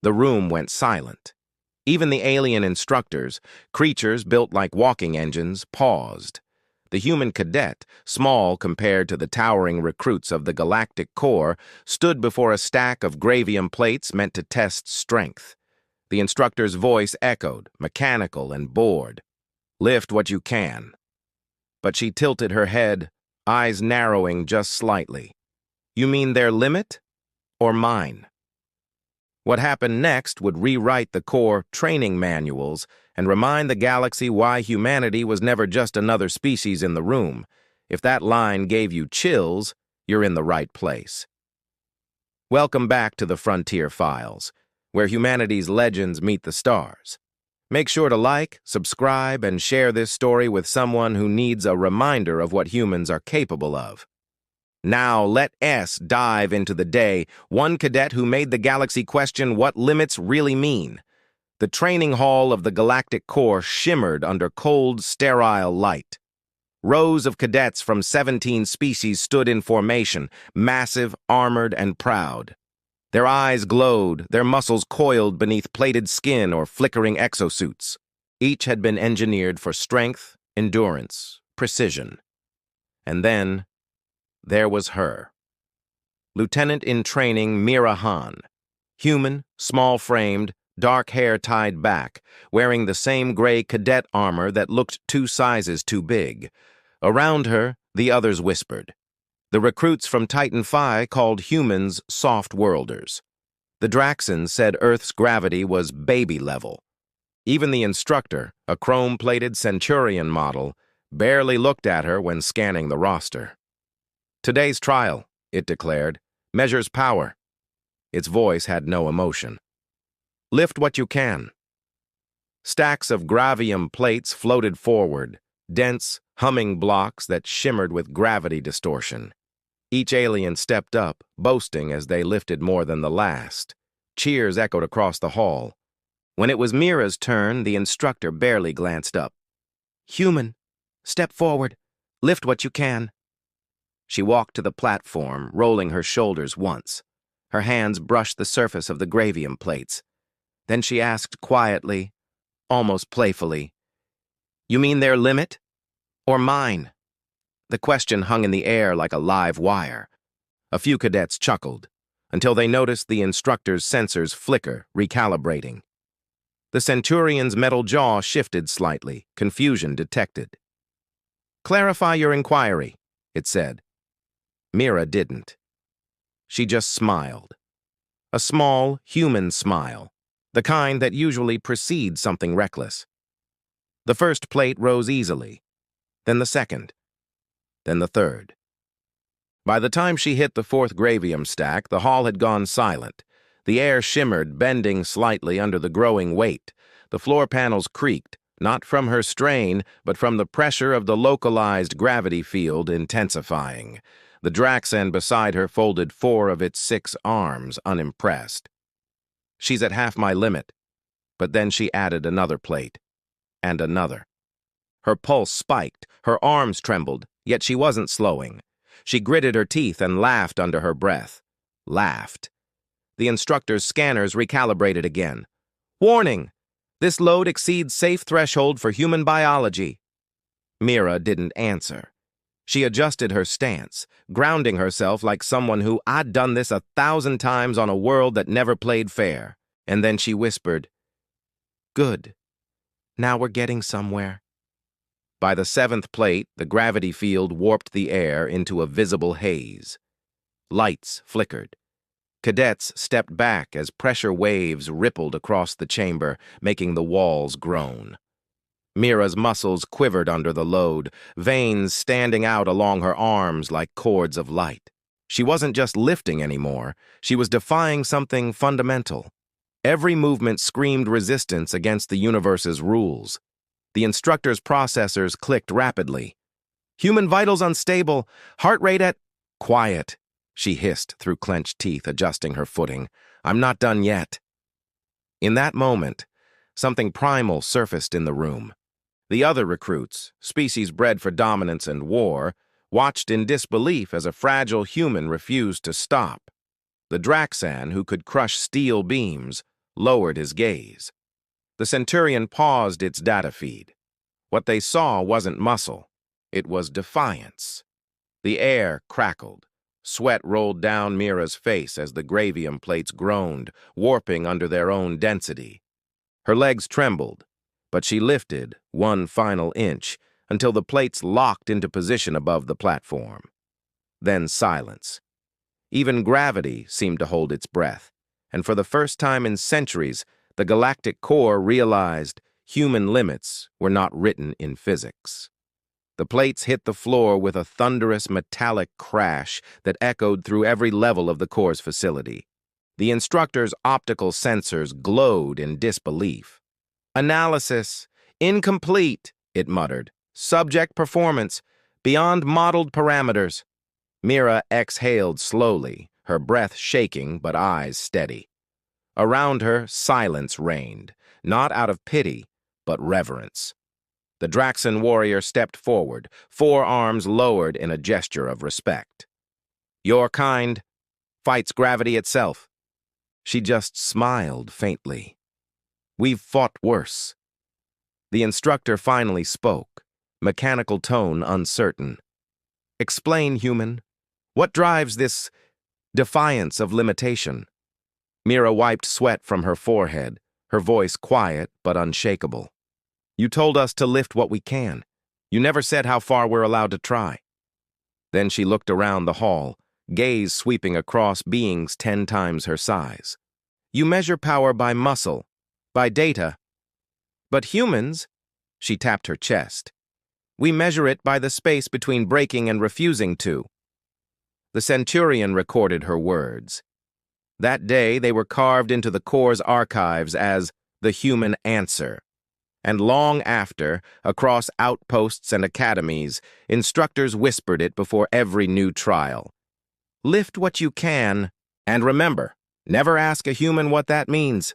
The room went silent. Even the alien instructors, creatures built like walking engines, paused. The human cadet, small compared to the towering recruits of the Galactic Corps, stood before a stack of gravium plates meant to test strength. The instructor's voice echoed, mechanical and bored. "Lift what you can." But she tilted her head, eyes narrowing just slightly. "You mean their limit? Or mine?" What happened next would rewrite the Corps training manuals and remind the galaxy why humanity was never just another species in the room. If that line gave you chills, you're in the right place. Welcome back to the Frontier Files, where humanity's legends meet the stars. Make sure to like, subscribe, and share this story with someone who needs a reminder of what humans are capable of. Now let us dive into the day, one cadet who made the galaxy question what limits really mean. The training hall of the Galactic Corps shimmered under cold, sterile light. Rows of cadets from 17 species stood in formation, massive, armored, and proud. Their eyes glowed, their muscles coiled beneath plated skin or flickering exosuits. Each had been engineered for strength, endurance, precision. And then there was her. Lieutenant in training Mira Han. Human, small-framed, dark hair tied back, wearing the same gray cadet armor that looked 2 sizes too big. Around her, the others whispered. The recruits from Titan Phi called humans soft-worlders. The Draxans said Earth's gravity was baby level. Even the instructor, a chrome-plated Centurion model, barely looked at her when scanning the roster. "Today's trial," it declared, "measures power." Its voice had no emotion. "Lift what you can." Stacks of gravium plates floated forward, dense, humming blocks that shimmered with gravity distortion. Each alien stepped up, boasting as they lifted more than the last. Cheers echoed across the hall. When it was Mira's turn, the instructor barely glanced up. "Human, step forward. Lift what you can." She walked to the platform, rolling her shoulders once. Her hands brushed the surface of the gravium plates. Then she asked quietly, almost playfully, "You mean their limit? Or mine?" The question hung in the air like a live wire. A few cadets chuckled, until they noticed the instructor's sensors flicker, recalibrating. The Centurion's metal jaw shifted slightly, confusion detected. "Clarify your inquiry," it said. Mira didn't. She just smiled. A small, human smile, the kind that usually precedes something reckless. The first plate rose easily, then the second, then the third. By the time she hit the 4th gravium stack, the hall had gone silent. The air shimmered, bending slightly under the growing weight. The floor panels creaked, not from her strain, but from the pressure of the localized gravity field intensifying. The Draxan beside her folded 4 of its 6 arms, unimpressed. "She's at half my limit." But then she added another plate. And another. Her pulse spiked, her arms trembled, yet she wasn't slowing. She gritted her teeth and laughed under her breath. Laughed. The instructor's scanners recalibrated again. "Warning! This load exceeds safe threshold for human biology." Mira didn't answer. She adjusted her stance, grounding herself like someone who "I'd done this 1,000 times on a world that never played fair." And then she whispered, "Good. Now we're getting somewhere." By the 7th plate, the gravity field warped the air into a visible haze. Lights flickered. Cadets stepped back as pressure waves rippled across the chamber, making the walls groan. Mira's muscles quivered under the load, veins standing out along her arms like cords of light. She wasn't just lifting anymore, she was defying something fundamental. Every movement screamed resistance against the universe's rules. The instructor's processors clicked rapidly. "Human vitals unstable, heart rate at—" "Quiet," she hissed through clenched teeth, adjusting her footing. "I'm not done yet." In that moment, something primal surfaced in the room. The other recruits, species bred for dominance and war, watched in disbelief as a fragile human refused to stop. The Draxan, who could crush steel beams, lowered his gaze. The Centurion paused its data feed. What they saw wasn't muscle. It was defiance. The air crackled. Sweat rolled down Mira's face as the gravium plates groaned, warping under their own density. Her legs trembled, but she lifted one final inch until the plates locked into position above the platform. Then silence. Even gravity seemed to hold its breath, and for the first time in centuries, the Galactic Corps realized human limits were not written in physics. The plates hit the floor with a thunderous metallic crash that echoed through every level of the Corps' facility. The instructor's optical sensors glowed in disbelief. "Analysis. Incomplete," it muttered. "Subject performance. Beyond modeled parameters." Mira exhaled slowly, her breath shaking but eyes steady. Around her, silence reigned, not out of pity, but reverence. The Draxan warrior stepped forward, forearms lowered in a gesture of respect. "Your kind fights gravity itself." She just smiled faintly. "We've fought worse." The instructor finally spoke, mechanical tone uncertain. "Explain, human. What drives this defiance of limitation?" Mira wiped sweat from her forehead, her voice quiet but unshakable. "You told us to lift what we can. You never said how far we're allowed to try." Then she looked around the hall, gaze sweeping across beings 10 times her size. "You measure power by muscle, by data. But humans," she tapped her chest, "we measure it by the space between breaking and refusing to." The Centurion recorded her words. That day, they were carved into the Corps' archives as the human answer. And long after, across outposts and academies, instructors whispered it before every new trial. "Lift what you can, and remember, never ask a human what that means."